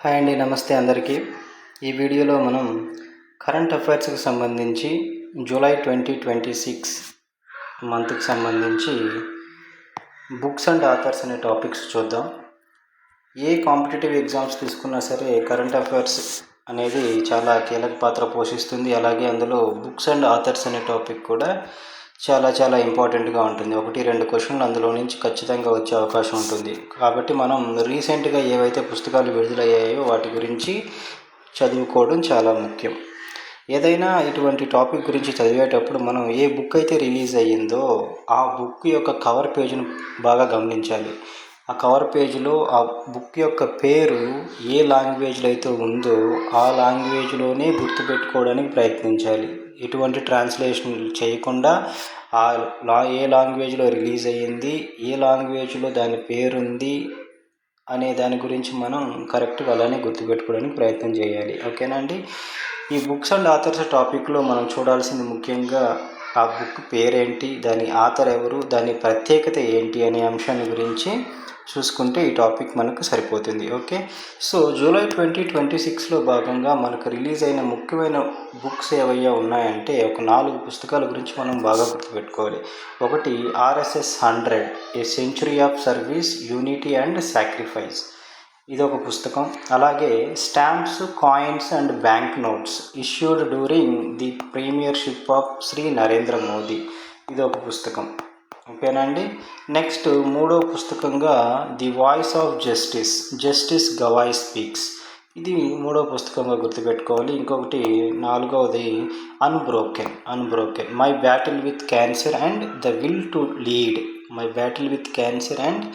Hi అండి, నమస్తే అందరికీ. ఈ వీడియోలో మనం కరెంట్ అఫైర్స్కి సంబంధించి జూలై 2026 మంత్కి సంబంధించి బుక్స్ అండ్ ఆథర్స్ అనే టాపిక్స్ చూద్దాం. ఏ కాంపిటేటివ్ ఎగ్జామ్స్ తీసుకున్నా సరే కరెంట్ అఫైర్స్ అనేది చాలా కీలక పాత్ర పోషిస్తుంది. అలాగే అందులో బుక్స్ అండ్ ఆథర్స్ అనే టాపిక్ కూడా చాలా ఇంపార్టెంట్గా ఉంటుంది. 1-2 క్వశ్చన్లు అందులో నుంచి ఖచ్చితంగా వచ్చే అవకాశం ఉంటుంది. కాబట్టి మనం రీసెంట్గా ఏవైతే పుస్తకాలు విడుదలయ్యాయో వాటి గురించి చదువుకోవడం చాలా ముఖ్యం. ఏదైనా ఇటువంటి టాపిక్ గురించి చదివేటప్పుడు మనం ఏ బుక్ అయితే రిలీజ్ అయ్యిందో ఆ బుక్ యొక్క కవర్ పేజీని బాగా గమనించాలి. ఆ కవర్ పేజీలో ఆ బుక్ యొక్క పేరు ఏ లాంగ్వేజ్లో అయితే ఉందో ఆ లాంగ్వేజ్లోనే గుర్తుపెట్టుకోవడానికి ప్రయత్నించాలి. ఎటువంటి ట్రాన్స్లేషన్ చేయకుండా ఏ లాంగ్వేజ్లో రిలీజ్ అయ్యింది, ఏ లాంగ్వేజ్లో దాని పేరుంది అనే దాని గురించి మనం కరెక్ట్గా అలానే గుర్తుపెట్టుకోవడానికి ప్రయత్నం చేయాలి. ఓకేనా అండి? ఈ బుక్స్ అండ్ ఆథర్స్ టాపిక్లో మనం చూడాల్సింది ముఖ్యంగా ఆ బుక్ పేరేంటి, దాని ఆథర్ ఎవరు, దాని ప్రత్యేకత ఏంటి అనే అంశాన్ని గురించి చూసుకుంటే ఈ టాపిక్ మనకు సరిపోతుంది. ఓకే, సో జూలై 2026లో భాగంగా మనకు రిలీజ్ అయిన ముఖ్యమైన బుక్స్ ఏవయ్యా ఉన్నాయంటే ఒక 4 పుస్తకాల గురించి మనం బాగా గుర్తుపెట్టుకోవాలి. ఒకటి RSS 100 a century of service, unity and sacrifice, ఇదొక పుస్తకం. అలాగే stamps, coins and bank notes issued during the premiership of Shri Narendra Modi, ఇదొక పుస్తకం. ఓకేనా అండి? నెక్స్ట్ మూడో పుస్తకంగా the voice of justice, justice Gavai speaks, ఇది మూడో పుస్తకంగా గుర్తుపెట్టుకోవాలి. ఇంకొకటి నాలుగవది unbroken my battle with cancer and the will to lead, my battle with cancer and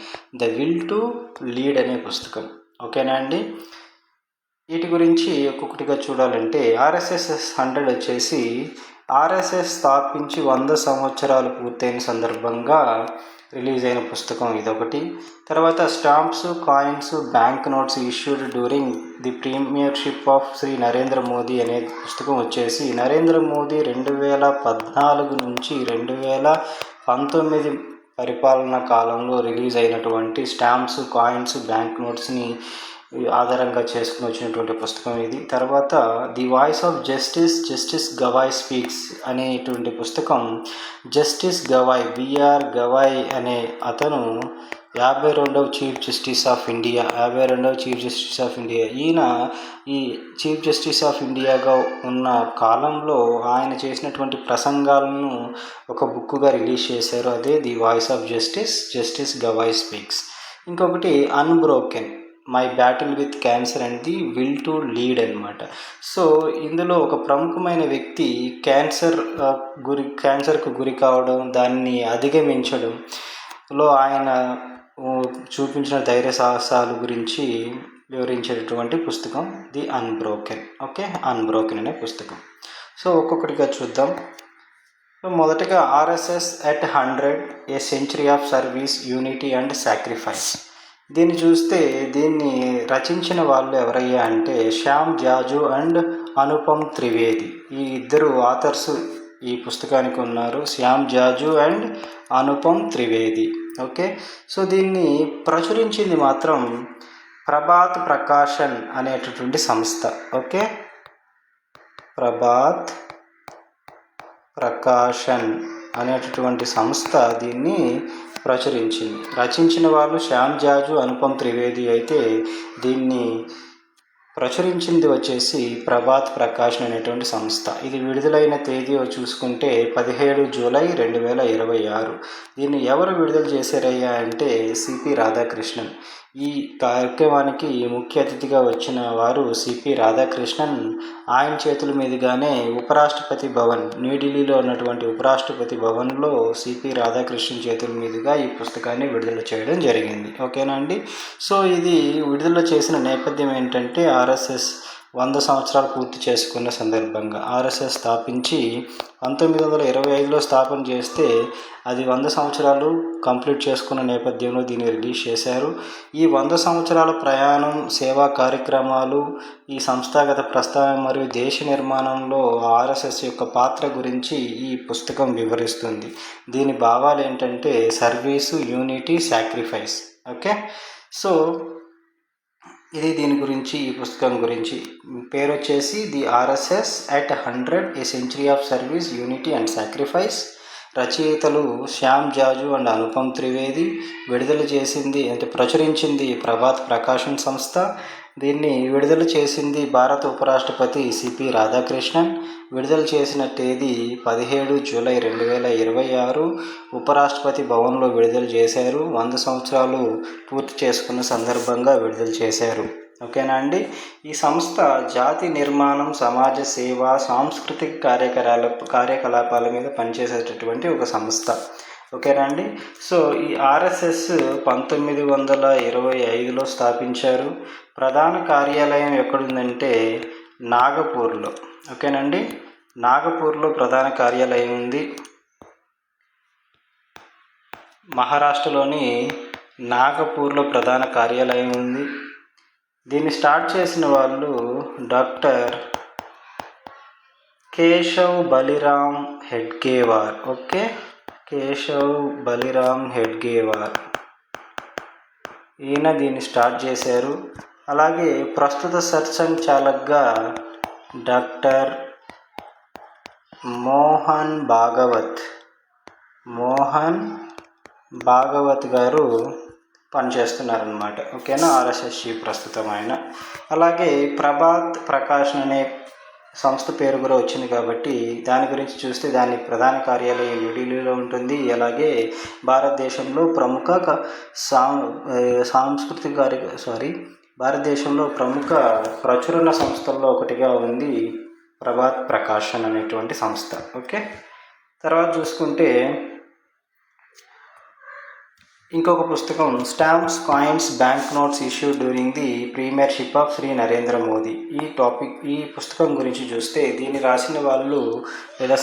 the will to lead అనే పుస్తకం. ఓకేనా అండి? వీటి గురించి ఒక్కొక్కటిగా చూడాలంటే RSS 100 వచ్చేసి RSS స్థాపించి 100 సంవత్సరాలు పూర్తయిన సందర్భంగా రిలీజ్ అయిన పుస్తకం ఇదొకటి. తర్వాత stamps, coins, bank notes issued during the premiership of Shri Narendra Modi అనే పుస్తకం వచ్చేసి నరేంద్ర మోదీ 2014 నుంచి 2019 పరిపాలనా కాలంలో రిలీజ్ అయినటువంటి స్టాంప్స్, కాయిన్స్, బ్యాంక్ నోట్స్ని ఆధారంగా చేసుకుని వచ్చినటువంటి పుస్తకం ఇది. తర్వాత the voice of justice, justice Gavai speaks అనేటువంటి పుస్తకం జస్టిస్ గవాయ్, బిఆర్ గవాయ్ అనే అతను 52వ చీఫ్ జస్టిస్ ఆఫ్ ఇండియా, ఈయన ఈ చీఫ్ జస్టిస్ ఆఫ్ ఇండియాగా ఉన్న కాలంలో ఆయన చేసినటువంటి ప్రసంగాలను ఒక బుక్గా రిలీజ్ చేశారు. అదే the voice of justice, justice Gavai speaks. ఇంకొకటి unbroken my battle with cancer and the will to lead అనమాట. సో ఇందులో ఒక ప్రముఖమైన వ్యక్తి క్యాన్సర్కు గురి కావడం, దాన్ని అధిగమించడంలో ఆయన చూపించిన ధైర్య సాహసాలు గురించి వివరించేటటువంటి పుస్తకం ది అన్బ్రోకెన్. ఓకే, అన్బ్రోకెన్ అనే పుస్తకం. సో ఒక్కొక్కటిగా చూద్దాం. మొదటగా RSS at 100 a century of service, unity and sacrifice. దీన్ని చూస్తే దీన్ని రచించిన వాళ్ళు ఎవరయ్యా అంటే శ్యామ్ జాజు అండ్ అనుపమ్ త్రివేది, ఈ ఇద్దరు ఆథర్స్ ఈ పుస్తకానికి ఉన్నారు, Shyam Jaju and Anupam Trivedi. Okay, so దీన్ని ప్రచురించింది మాత్రం ప్రభాత్ ప్రకాశన్ అనేటటువంటి సంస్థ. ఓకే, ప్రభాత్ ప్రకాశన్ అనేటటువంటి సంస్థ దీన్ని ప్రచురించింది. రచించిన వాళ్ళు శ్యామ్ జాజు, అనుపమ్ త్రివేది అయితే దీన్ని ప్రచురించింది వచ్చేసి ప్రభాత్ ప్రకాశన్ అనేటువంటి సంస్థ. ఇది విడుదలైన తేదీ చూసుకుంటే 17 జూలై 2026. దీన్ని ఎవరు విడుదల చేశారయ్యా అంటే సిపి రాధాకృష్ణన్. ఈ కార్యక్రమానికి ముఖ్య అతిథిగా వచ్చిన వారు సిపి రాధాకృష్ణన్. ఆయన చేతుల మీదుగానే ఉపరాష్ట్రపతి భవన్, న్యూఢిల్లీలో ఉన్నటువంటి ఉపరాష్ట్రపతి భవన్లో సిపి రాధాకృష్ణన్ చేతుల మీదుగా ఈ పుస్తకాన్ని విడుదల చేయడం జరిగింది. ఓకేనా అండి? సో ఇది విడుదల చేసిన నేపథ్యం ఏంటంటే RSS 100 సంవత్సరాలు పూర్తి చేసుకున్న సందర్భంగా RSS స్థాపించి 1925లో స్థాపన చేస్తే అది 100 సంవత్సరాలు కంప్లీట్ చేసుకున్న నేపథ్యంలో దీన్ని రిలీజ్ చేశారు. ఈ 100 సంవత్సరాల ప్రయాణం, సేవా కార్యక్రమాలు, ఈ సంస్థాగత ప్రస్థానం మరియు దేశ నిర్మాణంలో RSS యొక్క పాత్ర గురించి ఈ పుస్తకం వివరిస్తుంది. దీని భావాలు ఏంటంటే service, unity, sacrifice. Okay, so ఇది దీని గురించి, ఈ పుస్తకం గురించి. పేరు వచ్చేసి the RSS at 100 a century of service, unity and sacrifice. రచయితలు శ్యామ్ జాజు అండ్ అనుపమ్ త్రివేది. విడుదల చేసింది అంటే ప్రచురించింది ప్రభాత్ ప్రకాశన్ సంస్థ. దీన్ని విడుదల చేసింది భారత ఉపరాష్ట్రపతి సిపి రాధాకృష్ణన్. విడుదల చేసిన తేదీ 17 జూలై 2026. ఉపరాష్ట్రపతి భవన్లో విడుదల చేశారు. 100 సంవత్సరాలు పూర్తి చేసుకున్న సందర్భంగా విడుదల చేశారు. ఓకేనా అండి. ఈ సంస్థ జాతి నిర్మాణం, సమాజ సేవ, సాంస్కృతిక కార్యకలాపాల మీద పనిచేసేటటువంటి ఒక సంస్థ. ఓకేనా అండి. సో ఈ ఆర్ఎస్ఎస్ 1925లో స్థాపించారు. ప్రధాన కార్యాలయం ఎక్కడుందంటే నాగపూర్లో. ఓకేనండి, నాగపూర్లో ప్రధాన కార్యాలయం ఉంది. మహారాష్ట్రలోని నాగపూర్లో ప్రధాన కార్యాలయం ఉంది. దీన్ని స్టార్ట్ చేసిన వాళ్ళు డాక్టర్ కేశవ్ బలిరామ్ హెడ్గేవార్. ఓకే, కేశవ్ బలిరామ్ హెడ్గేవార్ ఈయన దీన్ని స్టార్ట్ చేశారు. అలాగే ప్రస్తుత సర్సంఘచాలక్గా డాక్టర్ మోహన్ భాగవత్ గారు పనిచేస్తున్నారనమాట. ఓకేనా, ఆర్ఎస్ఎస్ చీఫ్ ప్రస్తుతం ఆయన. అలాగే ప్రభాత్ ప్రకాశన్ అనే సంస్థ పేరు కూడా వచ్చింది కాబట్టి దాని గురించి చూస్తే దాని ప్రధాన కార్యాలయం న్యూఢిల్లీలో ఉంటుంది. అలాగే భారతదేశంలో ప్రముఖ భారతదేశంలో ప్రముఖ ప్రచురణ సంస్థల్లో ఒకటిగా ఉంది ప్రభాత్ ప్రకాశన్ అనేటువంటి సంస్థ. ఓకే, తర్వాత చూసుకుంటే ఇంకొక పుస్తకం stamps, coins, bank notes issued during the premiership of Shri Narendra Modi. ఈ పుస్తకం గురించి చూస్తే దీన్ని రాసిన వాళ్ళు లేదా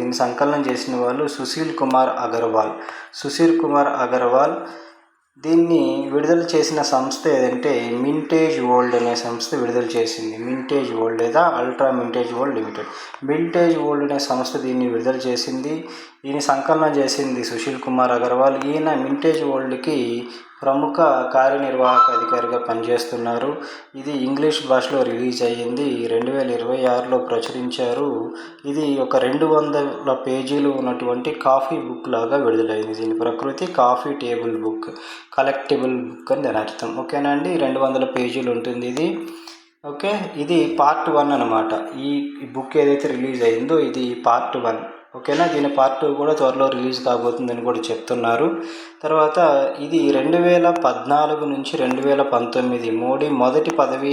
దీన్ని సంకలనం చేసిన వాళ్ళు సుశీల్ కుమార్ అగర్వాల్. దీన్ని విడుదల చేసిన సంస్థ ఏదంటే మింటేజ్ వరల్డ్ అనే సంస్థ విడుదల చేసింది. మింటేజ్ వరల్డ్ లేదా అల్ట్రా మింటేజ్ వరల్డ్ లిమిటెడ్. మింటేజ్ వరల్డ్ అనే సంస్థ దీన్ని విడుదల చేసింది. దీన్ని సంకలనం చేసింది సుశీల్ కుమార్ అగర్వాల్. ఈయన మింటేజ్ వరల్డ్కి ప్రముఖ కార్యనిర్వాహక అధికారిగా పనిచేస్తున్నారు. ఇది ఇంగ్లీష్ భాషలో రిలీజ్ అయ్యింది. 2026లో ప్రచురించారు. ఇది ఒక 200 పేజీలు ఉన్నటువంటి కాఫీ బుక్ లాగా విడుదలైంది. దీని ప్రకృతి కాఫీ టేబుల్ బుక్, కలెక్టిబుల్ బుక్ అని దాని అర్థం. ఓకేనా అండి, 200 పేజీలు ఉంటుంది ఇది. ఓకే, ఇది పార్ట్ 1 అనమాట. ఈ బుక్ ఏదైతే రిలీజ్ అయిందో ఇది పార్ట్ 1. ఓకేనా, దీని పార్ట్ 2 కూడా త్వరలో రిలీజ్ కాబోతుందని కూడా చెప్తున్నారు. తర్వాత ఇది 2014 నుంచి 2019 మోడీ మొదటి పదవీ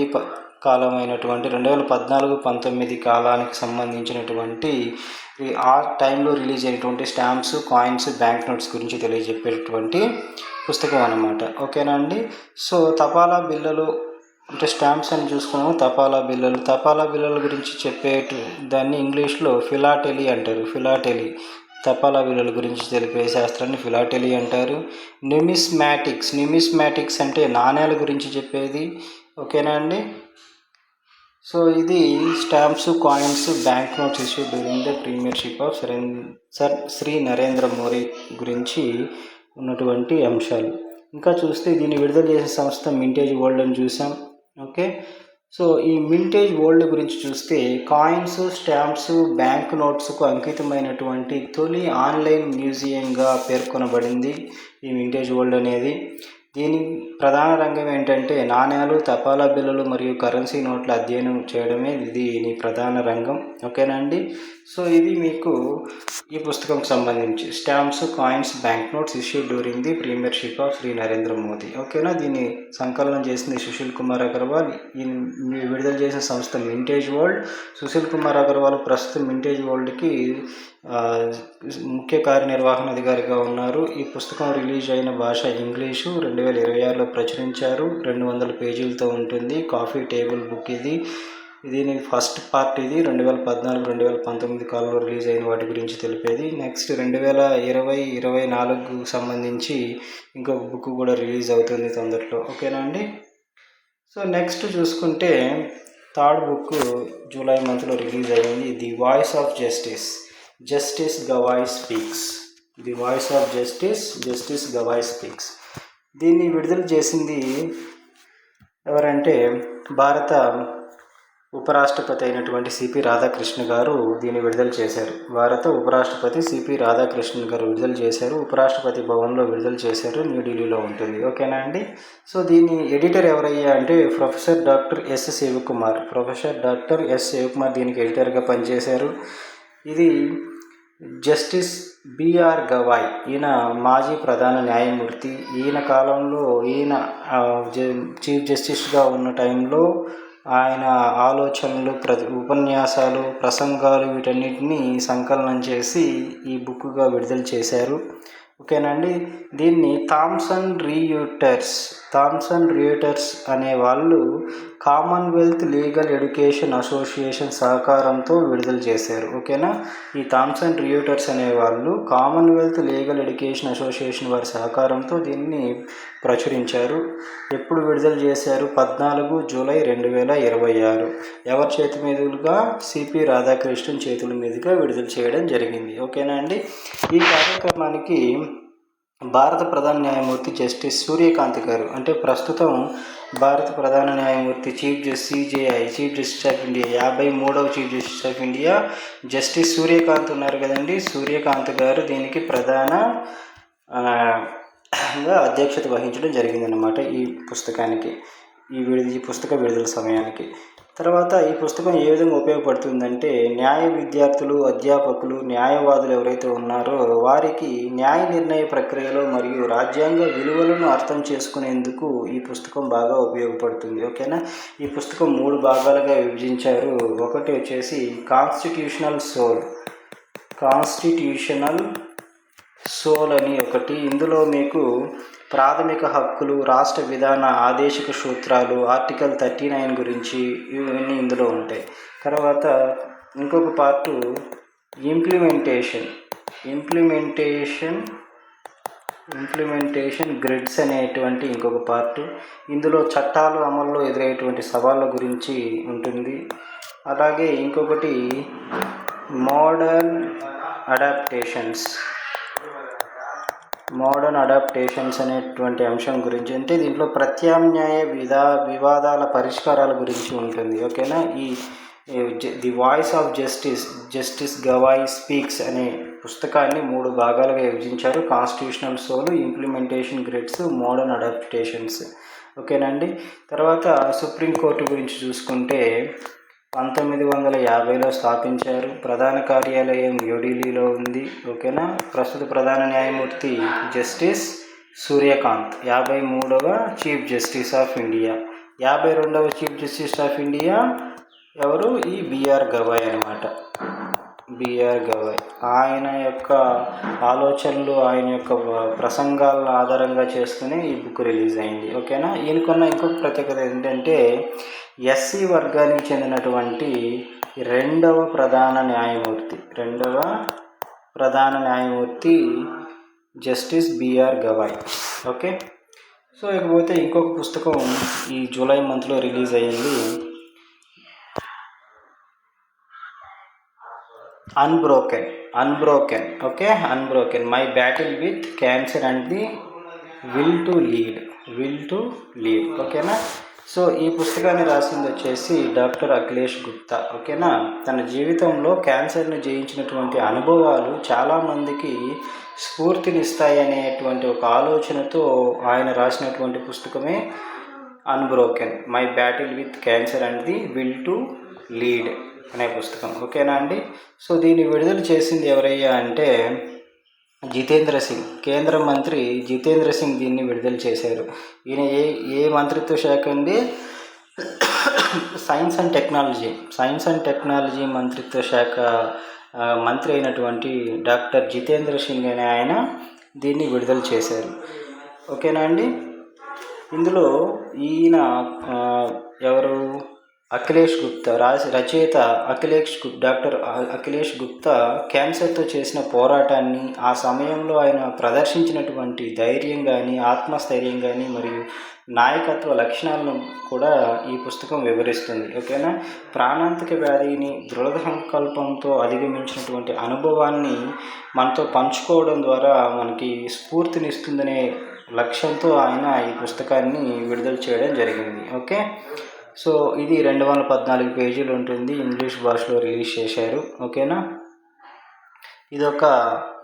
కాలమైనటువంటి 2014-19 కాలానికి సంబంధించినటువంటి ఆ టైంలో రిలీజ్ అయినటువంటి స్టాంప్స్, కాయిన్స్, బ్యాంక్ నోట్స్ గురించి తెలియజెప్పేటువంటి పుస్తకం అన్నమాట. ఓకేనా అండి. సో తపాలా బిళ్ళలు అంటే స్టాంప్స్ అని చూసుకున్నాము. తపాలా బిళ్ళల గురించి దాన్ని ఇంగ్లీష్లో ఫిలాటెలీ అంటారు. తపాలా బిళ్ళల గురించి తెలిపే శాస్త్రాన్ని ఫిలాటెలీ అంటారు. న్యూమిస్మాటిక్స్ అంటే నాణ్యాల గురించి చెప్పేది. ఓకేనా అండి. సో ఇది stamps, coins, bank notes issue during the premiership of Shri Narendra Modi గురించి ఉన్నటువంటి అంశాలు. ఇంకా చూస్తే దీన్ని విడుదల చేసే సంస్థ మింటేజ్ వరల్డ్ అని చూసాం. ఓకే, సో ఈ మింటేజ్ వరల్డ్ గురించి చూస్తే కాయిన్స్, స్టాంప్స్, బ్యాంక్ నోట్స్కు అంకితమైనటువంటి తొలి ఆన్లైన్ మ్యూజియంగా పేర్కొనబడింది ఈ మింటేజ్ వరల్డ్ అనేది. దీని ప్రధాన రంగం ఏంటంటే నాణ్యాలు, తపాలా బిళ్ళలు మరియు కరెన్సీ నోట్ల అధ్యయనం చేయడమే దీని ప్రధాన రంగం. ఓకేనా అండి. సో ఇది మీకు ఈ పుస్తకంకి సంబంధించి stamps, coins, bank notes issue during the premiership of Shri Narendra Modi. ఓకేనా, దీన్ని సంకలనం చేసింది సుశీల్ కుమార్ అగర్వాల్. విడుదల చేసిన సంస్థ మింటేజ్ వరల్డ్. సుశీల్ కుమార్ అగర్వాల్ ప్రస్తుతం మింటేజ్ వరల్డ్కి ముఖ్య కార్యనిర్వహణ అధికారిగా ఉన్నారు. ఈ పుస్తకం రిలీజ్ అయిన భాష ఇంగ్లీషు. 2026లో ప్రచురించారు. 200 పేజీలతో ఉంటుంది. కాఫీ టేబుల్ బుక్ ఇది. దీని ఫస్ట్ పార్ట్ ఇది. 2014-2019 కాలంలో రిలీజ్ అయిన వాటి గురించి తెలిపేది. నెక్స్ట్ 2020-2024 సంబంధించి ఇంకొక బుక్ కూడా రిలీజ్ అవుతుంది తొందరలో. ఓకేనా అండి. సో నెక్స్ట్ చూసుకుంటే థర్డ్ బుక్ జూలై మంత్లో రిలీజ్ అయ్యింది. The voice of justice Gavai speaks. The voice of justice Gavai speaks. దీన్ని విడుదల చేసింది అంటే భారత ఉపరాష్ట్రపతి అయినటువంటి సిపి రాధాకృష్ణ గారు దీన్ని విడుదల చేశారు. భారత ఉపరాష్ట్రపతి సిపి రాధాకృష్ణ గారు విడుదల చేశారు. ఉపరాష్ట్రపతి భవన్లో విడుదల చేశారు. న్యూఢిల్లీలో ఉంటుంది. ఓకేనా అండి. సో దీని ఎడిటర్ ఎవరయ్యా అంటే professor doctor S Shivakumar. Professor doctor S Shivakumar దీనికి ఎడిటర్గా పనిచేశారు. ఇది జస్టిస్ బిఆర్ గవాయ్, ఈయన మాజీ ప్రధాన న్యాయమూర్తి. ఈయన కాలంలో ఈయన చీఫ్ జస్టిస్గా ఉన్న టైంలో ఆయన ఆలోచనలు, ఉపన్యాసాలు, ప్రసంగాలు వీటన్నిటిని సంకలనం చేసి ఈ బుక్గా విడుదల చేశారు. ఓకేనా అండి. దీన్ని థామ్సన్ రియూటర్స్ అనే వాళ్ళు కామన్వెల్త్ లీగల్ ఎడ్యుకేషన్ అసోసియేషన్ సహకారంతో విడుదల చేశారు. ఓకేనా. ఈ థామ్సన్ రియూటర్స్ అనే వాళ్ళు కామన్వెల్త్ లీగల్ ఎడ్యుకేషన్ అసోసియేషన్ వారి సహకారంతో దీన్ని ప్రచురించారు. ఎప్పుడు విడుదల చేశారు? 14 జూలై 2026. ఎవరి చేతి మీదుగా? సిపి రాధాకృష్ణన్ చేతుల మీదుగా విడుదల చేయడం జరిగింది. ఓకేనా అండి. ఈ కార్యక్రమానికి భారత ప్రధాన న్యాయమూర్తి జస్టిస్ సూర్యకాంత్ గారు, అంటే ప్రస్తుతం భారత ప్రధాన న్యాయమూర్తి చీఫ్ జస్టిస్ ఆఫ్ ఇండియా 53వ chief justice of India justice Suryakant ఉన్నారు కదండి. సూర్యకాంత్ గారు దీనికి ప్రధాన అధ్యక్షత వహించడం జరిగిందన్నమాట ఈ పుస్తకానికి, ఈ పుస్తక విడుదల సమయానికి. తర్వాత ఈ పుస్తకం ఏ విధంగా ఉపయోగపడుతుందంటే న్యాయ విద్యార్థులు, అధ్యాపకులు, న్యాయవాదులు ఎవరైతే ఉన్నారో వారికి న్యాయ నిర్ణయ ప్రక్రియలో మరియు రాజ్యాంగ విలువలను అర్థం చేసుకునేందుకు ఈ పుస్తకం బాగా ఉపయోగపడుతుంది. ఓకేనా. ఈ పుస్తకం 3 భాగాలుగా విభజించారు. ఒకటి వచ్చేసి కాన్స్టిట్యూషనల్ సోల్ అని ఒకటి. ఇందులో మీకు ప్రాథమిక హక్కులు, రాష్ట్ర విధాన ఆదేశిక సూత్రాలు, ఆర్టికల్ 39 గురించి ఇవన్నీ ఇందులో ఉంటాయి. తర్వాత ఇంకొక పార్టు ఇంప్లిమెంటేషన్ గ్రిడ్స్ అనేటువంటి ఇంకొక పార్టు. ఇందులో చట్టాలు అమల్లో ఎదురయ్యేటువంటి సవాళ్ళ గురించి ఉంటుంది. అలాగే ఇంకొకటి మోడర్న్ అడాప్టేషన్స్ అనేటువంటి అంశం గురించి, అంటే దీంట్లో ప్రత్యామ్నాయ వివాదాల పరిష్కారాల గురించి ఉంటుంది. ఓకేనా. The voice of justice Gavai speaks అనే పుస్తకాన్ని 3 భాగాలుగా విభజించారు. Constitutional soul, implementation grids, modern adaptations. ఓకేనండి. తర్వాత సుప్రీంకోర్టు గురించి చూసుకుంటే 1950లో స్థాపించారు. ప్రధాన కార్యాలయం న్యూఢిల్లీలో ఉంది. ఓకేనా. ప్రస్తుత ప్రధాన న్యాయమూర్తి జస్టిస్ సూర్యకాంత్, 53వ చీఫ్ జస్టిస్ ఆఫ్ ఇండియా. 52వ చీఫ్ జస్టిస్ ఆఫ్ ఇండియా ఎవరు? ఈ బిఆర్ గవాయ్ అనమాట. ఆయన యొక్క ఆలోచనలు, ఆయన యొక్క ప్రసంగాలను ఆధారంగా చేసుకుని ఈ బుక్ రిలీజ్ అయింది. ఓకేనా. ఈయనకున్న ఇంకొక ప్రత్యేకత ఏంటంటే ఎస్సీ వర్గానికి చెందినటువంటి రెండవ ప్రధాన న్యాయమూర్తి justice B R Gavai. Okay. So ఇకపోతే ఇంకొక పుస్తకం ఈ జూలై మంత్లో రిలీజ్ అయ్యింది. Unbroken my battle with cancer and the will to lead. ఓకేనా. సో ఈ పుస్తకాన్ని రాసింది వచ్చేసి డాక్టర్ అఖిలేష్ గుప్తా. ఓకేనా. తన జీవితంలో క్యాన్సర్ను జయించినటువంటి అనుభవాలు చాలామందికి స్ఫూర్తినిస్తాయనేటువంటి ఒక ఆలోచనతో ఆయన రాసినటువంటి పుస్తకమే unbroken my battle with cancer and the will to lead అనే పుస్తకం. ఓకేనా అండి. సో దీన్ని విడుదల చేసింది ఎవరయ్యా అంటే జితేంద్ర సింగ్, కేంద్ర మంత్రి జితేంద్ర సింగ్ దీన్ని విడుదల చేశారు. ఈయన ఏ మంత్రిత్వ శాఖ అండి? సైన్స్ అండ్ టెక్నాలజీ మంత్రిత్వ శాఖ మంత్రి అయినటువంటి డాక్టర్ జితేంద్ర సింగ్ అనే ఆయన దీన్ని విడుదల చేశారు. ఓకేనా అండి. ఇందులో ఈయన ఎవరు? అఖిలేష్ గుప్తా, రచయిత డాక్టర్ అఖిలేష్ గుప్తా క్యాన్సర్తో చేసిన పోరాటాన్ని, ఆ సమయంలో ఆయన ప్రదర్శించినటువంటి ధైర్యం కానీ, ఆత్మస్థైర్యం కానీ మరియు నాయకత్వ లక్షణాలను కూడా ఈ పుస్తకం వివరిస్తుంది. ఓకేనా. ప్రాణాంతక వ్యాధిని దృఢ సంకల్పంతో అధిగమించినటువంటి అనుభవాన్ని మనతో పంచుకోవడం ద్వారా మనకి స్ఫూర్తినిస్తుందనే లక్ష్యంతో ఆయన ఈ పుస్తకాన్ని విడుదల చేయడం జరిగింది. ఓకే, సో ఇది 214 పేజీలు ఉంటుంది, ఇంగ్లీష్ భాషలో రిలీజ్ చేశారు. ఓకేనా, ఇది ఒక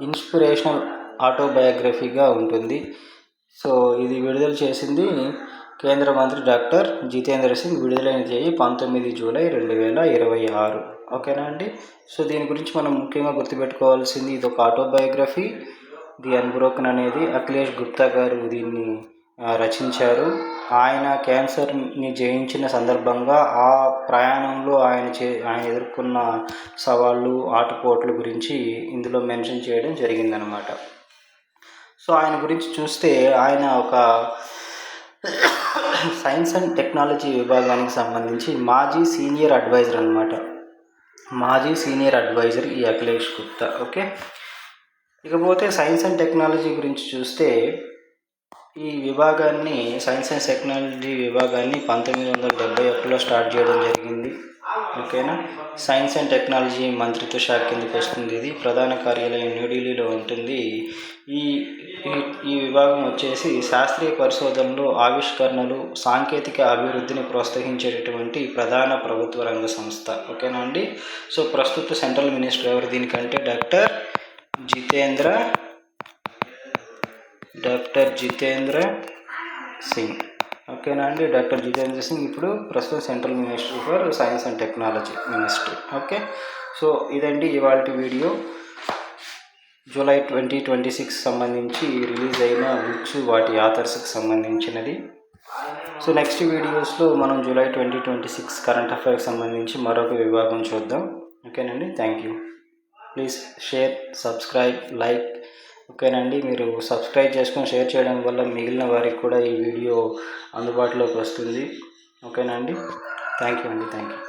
ఇన్స్పిరేషనల్ ఆటోబయోగ్రఫీగా ఉంటుంది. సో ఇది విడుదల చేసింది కేంద్ర మంత్రి డాక్టర్ జితేంద్ర సింగ్. విడుదలైన తేదీ 19 జూలై 2026. ఓకేనా అండి. సో దీని గురించి మనం ముఖ్యంగా గుర్తుపెట్టుకోవాల్సింది, ఇది ఒక ఆటోబయోగ్రఫీ. ది అన్బ్రోకెన్ అనేది అఖిలేష్ గుప్తా గారు దీన్ని రచించారు. ఆయన క్యాన్సర్ని జయించిన సందర్భంగా ఆ ప్రయాణంలో ఆయన ఎదుర్కొన్న సవాళ్ళు, ఆటుపోట్ల గురించి ఇందులో మెన్షన్ చేయడం జరిగిందనమాట. సో ఆయన గురించి చూస్తే, ఆయన ఒక సైన్స్ అండ్ టెక్నాలజీ విభాగానికి సంబంధించి మాజీ సీనియర్ అడ్వైజర్ అనమాట. మాజీ సీనియర్ అడ్వైజర్ ఈ అఖిలేష్ గుప్తా. ఓకే, ఇకపోతే సైన్స్ అండ్ టెక్నాలజీ గురించి చూస్తే, ఈ విభాగాన్ని సైన్స్ అండ్ టెక్నాలజీ విభాగాన్ని 1971లో స్టార్ట్ చేయడం జరిగింది. ఓకేనా, సైన్స్ అండ్ టెక్నాలజీ మంత్రిత్వ శాఖ కిందకి వస్తుంది. ఇది ప్రధాన కార్యాలయం న్యూఢిల్లీలో ఉంటుంది. ఈ విభాగం వచ్చేసి శాస్త్రీయ పరిశోధనలు, ఆవిష్కరణలు, సాంకేతిక అభివృద్ధిని ప్రోత్సహించేటటువంటి ప్రధాన ప్రభుత్వ రంగ సంస్థ. ఓకేనా అండి. సో ప్రస్తుత సెంట్రల్ మినిస్టర్ ఎవరు దీనికంటే డాక్టర్ జితేంద్ర సింగ్. ఓకేనా అండి, డాక్టర్ జితేంద్ర సింగ్ ఇప్పుడు ప్రస్తుతం central minister for science and technology ministry. Okay, so ఇదండి ఇవాళ వీడియో. జూలై 2026 సంబంధించి రిలీజ్ అయిన బుక్స్, వాటి ఆథర్స్కి సంబంధించినది. సో నెక్స్ట్ వీడియోస్లో మనం జూలై 2026 కరెంట్ అఫైర్స్ సంబంధించి మరొక విభాగం చూద్దాం. ఓకేనండి, thank you. Please share, subscribe, like. ఓకేనండి, మీరు సబ్స్క్రైబ్ చేసుకొని షేర్ చేయడం వల్ల మిగిలిన వారికి కూడా ఈ వీడియో అందుబాటులోకి వస్తుంది. ఓకేనండి, థ్యాంక్ యూ అండి, థ్యాంక్ యూ.